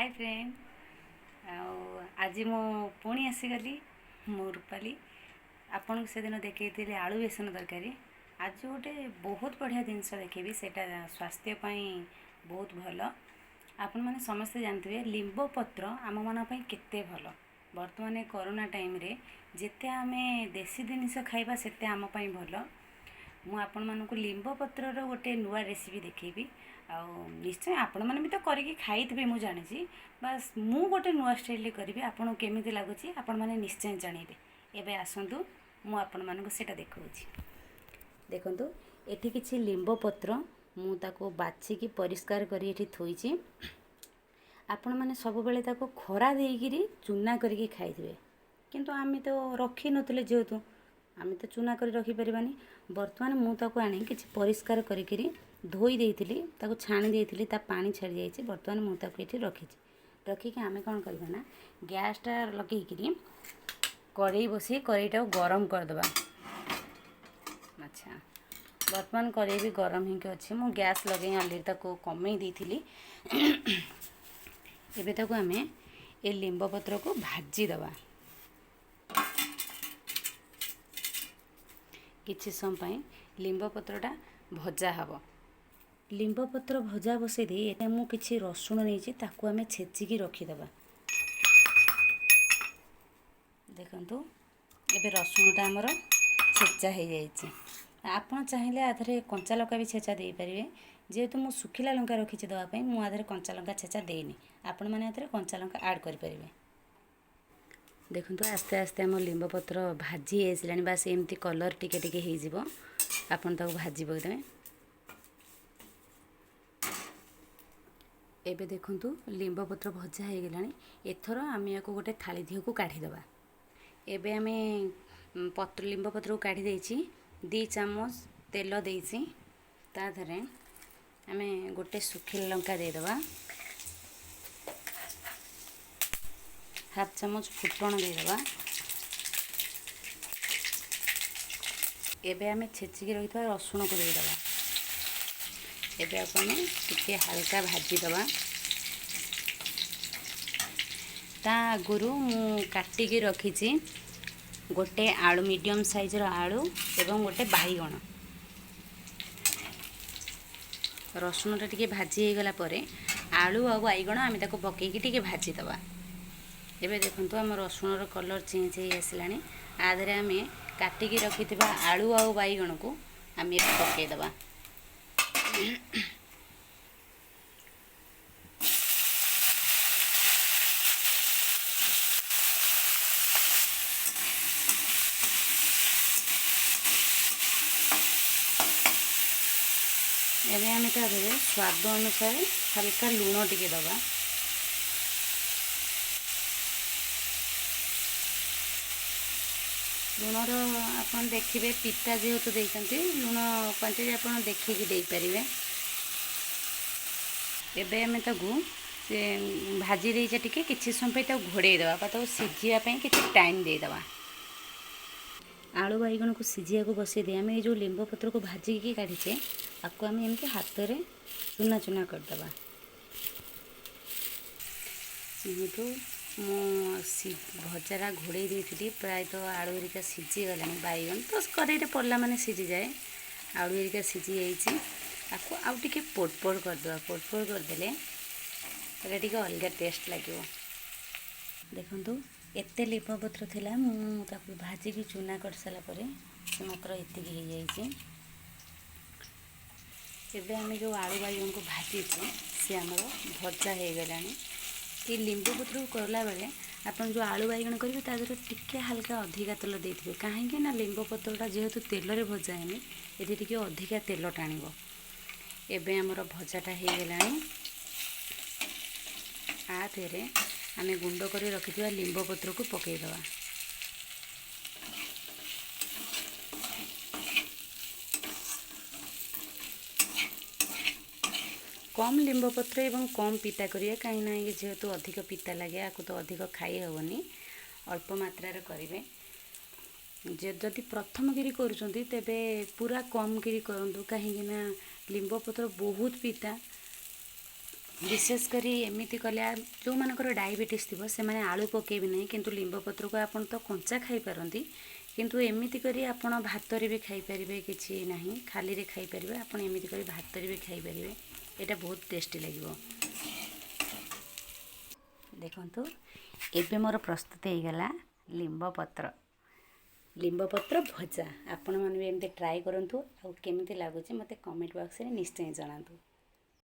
Hi friend. आज मु पुणी आसीगली मो रूपाली आपन से दिन देखी आलू बेसन तरकारी। आज गोटे बहुत बढ़िया जिनस देखेबी से स्वास्थ्य बहुत भल। आपण मैंने समस्ते जानते लिंब पत्र आम मन केते भल। बर्तमान कोरोना टाइम रे जेते आमे देसी जिनिस खाइबा सेते आम भल। मु आपण मानक लिंब पत्रर गोटे नुआ रेसिपी देखेबी। निश्चय आपण मैंने भी तो करके खाई मु जानी बस मु गोटे नुआ स्टाइल करी आपन केमी लगुच आपण मैंने निश्चय जानवे। एबे आसतु मु आपण मानक सेटा देखौछि। देखंतु एठी किछि लिंब पत्र मु ताको बाछिकी परिष्कार करी एठी थोइछि। आपण मैंने सब बेले ताको खरा देइकिरी चूना करके खाइथिबे, किंतु आमे तो रखी नथिले जेहेतु आमे तो चूना करी रखी परिबानी। वर्तमान मु ताको आनी किछि परिष्कार करिकिरी धोई देइथिली, ताको छाणी देइथिली, ता पानी छाड़ी जाइछि। वर्तमान मु ताको एठी रखिछि। रखिके आमे कोन करबा ना गैस टा लगेइकिरी कढ़ई बसी कढ़ईटा गरम कर दबा। अच्छा, वर्तमान कढ़ई भी गरम हिंके अछि। मु गैस लगे अलरेडी ताको कमई देइथिली। एबे ताको आमे ए लिंब पत्र को भाजी दबा। किछि समय पई लिंब पत्रटा भजा हबो। लिंब पत्र भजा बसई दे एटा मु किछि रसुण नैछि ताको आमे छेचिकी रखी दबा। देखंतु एबे रसुणटा हमर छेचा हो जाइछि। आपण चाहिले आधरे कंचा लंका भी छेचा दे परिवे। जेहेतु मु सुखिला लंका रखिछि दवा पई मु आधरे कंचा लंका छेचा देनी। आपण माने आधरे कंचा लंका ऐड करि परिवे। देखंतु आस्ते आस्ते हम लिंब पत्र भाजी आइसलानी। बास एमती कलर टिके टिके हो जिवो। आपण ताको भाजी पकदेबे। एबे देखंतु लिंब पत्र भजा हो गलानी। एथर आमे याको गोटे थाली धियो को काढी दबा। एबे आमे पत्र लिंब पत्र को काढी देइछि। 2 चम्मच तेल देइछि। ता धरे आमे गोटे सुखिला लंका दे दबा। हाफ चम्मच फुटण दे दबा। एबे आमे छेचिकी रहितबा रसुण को दे दबा। एबे आपण टिके हल्का भाजी दबा। ता आगुरु मु काटिकी रखिछि गोटे आलू मीडियम साइज रो आलू एवं गोटे बाईगण। रसुणटा टिके भाजी हो गला परे आलू आ बाईगण आमे ताको पकेकी टिके भाजी दबा। एबे देखंतु हम रसुण रो कलर चेंज हो आसलानी। आधरे आमे काटिकी रखिथिबा आलू आ बाईगण को आमे पके दबा। एबे आमे तारे स्वाद अनुसार हल्का लूण टिके दबा। लूणर आपन देखिबे पिता जेहेतु देइछंती लूण क्वांटिटी आपन देखिकी देई परिबे। एबे आमे ताकू से भाजी देइछे टिके किछि समय ताकू घोड़े दबा। ताकू सिझिया पई किछि टाइम दे दबा। आलू बाईगण को सिझिया को बसई दे आमे जो लिंब पत्र को भाजी की काढिछे आपको आमे एमके हाथ रे चुना चुना कर दबा। जेहेतु मु भजारा घोड़े देइथिली प्राय तो आलू एरिका सिझी गलानी। बाईगण तो कड़ाई पड़ला माने सिझी जाए। आलू एरिका सिझी जाइछि। आपको आउ टिके पोटपोड़ कर दबा। पोटपोड़ कर देले एटा टिके अलगा टेस्ट लागिवो। देखंतु एते लिंब पत्र थिला मु ताकू भाजी की चुना कर साला परे से मात्र एतिकी हो जाइछि। एबे आमे जो आलू बाईगण को भाजी से हमर भजा हो गलानी। ये लिंबू पत्र करला बेले आपन जो आलू बाईगण करिवे ता देहरे टिके हल्का अधिका तेल देइथिबे। काहेकि ना लिंबू पत्रटा जेहेतु तेल रे भजा हैनी एठी टिके अधिका तेल टाणिबो। एबे हमर भजाटा हो गलानी। आ तेरे आमे गुंड करी रखिथिबा लिंबू पत्र को पकेइ दबा। कम लिंब पत्र एवं कम पिता करिए कहीं ना ये जेहेतु अधिक पिता लगे आपको तो अधिक खाई हेबनी। अल्प मात्रा रे करिवे। जदि प्रथम गिरी करूछंती तेबे पूरा कम गिरी करंतु। कहीं ना लिंब पत्र बहुत पिता विशेष करी एमिति कले जो मानकर डायबिटीज थी से मैंने आलू पकेबी नहीं किंतु लिंब पत्र को आपन तो कंचा खाई पारंती किंतु एमिति करी आपण भातरे भी खाई परिबे किछि नाही खाली रे खाई परिबे आपण एमिति करी भातरे भी खाई परिबे एटा बहुत टेस्टी लागिवो। देखंतु एबे मोर प्रस्तुत हो गला लिंब पत्र भजा। आपण माने भी एमते ट्राई करंतु आ केमिति लागुचे मते कमेंट बॉक्स रे निश्चय जणांतु।